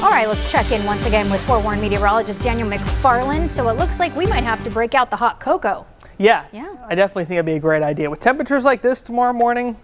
All right, let's check in once again with forewarned meteorologist Daniel McFarland. So it looks like we might have to break out the hot cocoa. Yeah, I definitely think it'd be a great idea. With temperatures like this tomorrow morning,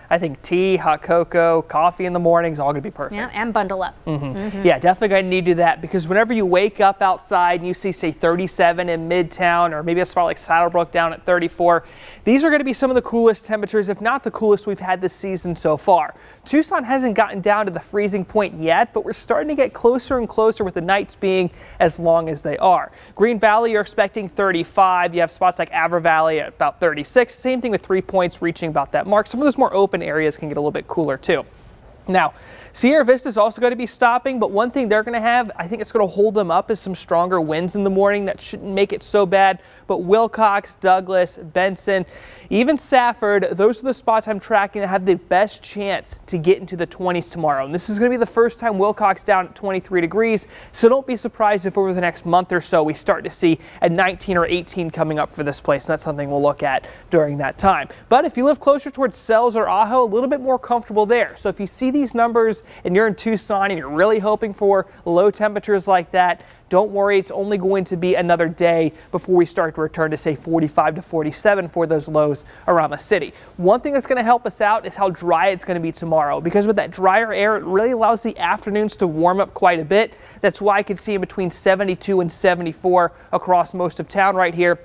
I think tea, hot cocoa, coffee in the morning is all going to be perfect. Yeah, and bundle up. Yeah, definitely going to need to do that, because whenever you wake up outside and you see, say, 37 in Midtown, or maybe a spot like Saddlebrook down at 34, these are going to be some of the coolest temperatures, if not the coolest we've had this season so far. Tucson hasn't gotten down to the freezing point yet, but we're starting to get closer and closer with the nights being as long as they are. Green Valley, you're expecting 35. You have spots like Avra Valley at about 36. Same thing with 3 Points reaching about that mark. Some of those more open areas can get a little bit cooler too. Now, Sierra Vista is also going to be stopping, but one thing they're going to have, I think it's going to hold them up, is some stronger winds in the morning. That shouldn't make it so bad. But Wilcox, Douglas, Benson, even Safford, those are the spots I'm tracking that have the best chance to get into the 20s tomorrow. And this is going to be the first time Wilcox down at 23 degrees. So don't be surprised if over the next month or so we start to see a 19 or 18 coming up for this place. And that's something we'll look at during that time. But if you live closer towards Sells or Ajo, a little bit more comfortable there. So if you see these numbers and you're in Tucson and you're really hoping for low temperatures like that, don't worry, it's only going to be another day before we start to return to, say, 45 to 47 for those lows around the city. One thing that's going to help us out is how dry it's going to be tomorrow, because with that drier air, it really allows the afternoons to warm up quite a bit. That's why I could see in between 72 and 74 across most of town right here.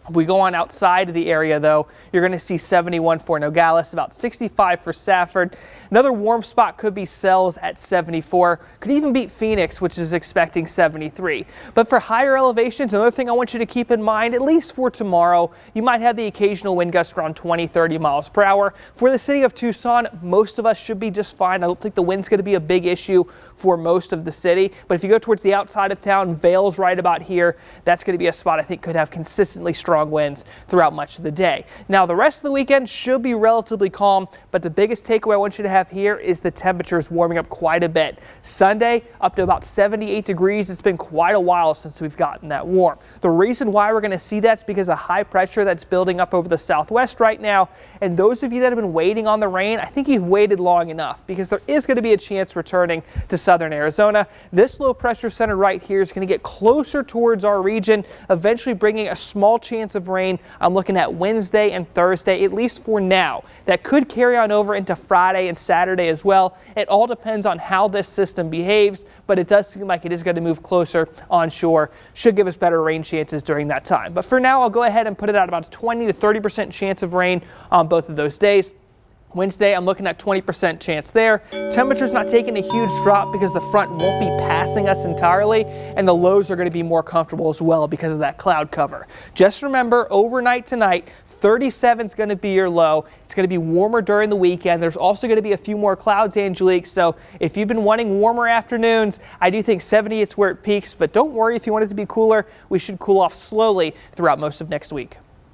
If we go on outside of the area, though, you're going to see 71 for Nogales, about 65 for Safford. Another warm spot could be Sells at 74. Could even beat Phoenix, which is expecting 73. But for higher elevations, another thing I want you to keep in mind, at least for tomorrow, you might have the occasional wind gust around 20, 30 miles per hour. For the city of Tucson, most of us should be just fine. I don't think the wind's going to be a big issue for most of the city. But if you go towards the outside of town, Vail's right about here. That's going to be a spot I think could have consistently strong winds throughout much of the day. Now, the rest of the weekend should be relatively calm, but the biggest takeaway I want you to have here is the temperatures warming up quite a bit. Sunday up to about 78 degrees. It's been quite a while since we've gotten that warm. The reason why we're going to see that's because of high pressure that's building up over the southwest right now. And those of you that have been waiting on the rain, I think you've waited long enough, because there is going to be a chance returning to southern Arizona. This low pressure center right here is going to get closer towards our region, eventually bringing a small chance of rain. I'm looking at Wednesday and Thursday, at least for now. That could carry on over into Friday and Saturday as well. It all depends on how this system behaves, but it does seem like it is going to move closer onshore. Should give us better rain chances during that time. But for now, I'll go ahead and put it at about a 20 to 30% chance of rain on both of those days. Wednesday, I'm looking at 20% chance there. Temperature's not taking a huge drop because the front won't be passing us entirely, and the lows are going to be more comfortable as well because of that cloud cover. Just remember, overnight tonight, 37 is going to be your low. It's going to be warmer during the weekend. There's also going to be a few more clouds, Angelique. So if you've been wanting warmer afternoons, I do think 70 is where it peaks. But don't worry, if you want it to be cooler, we should cool off slowly throughout most of next week.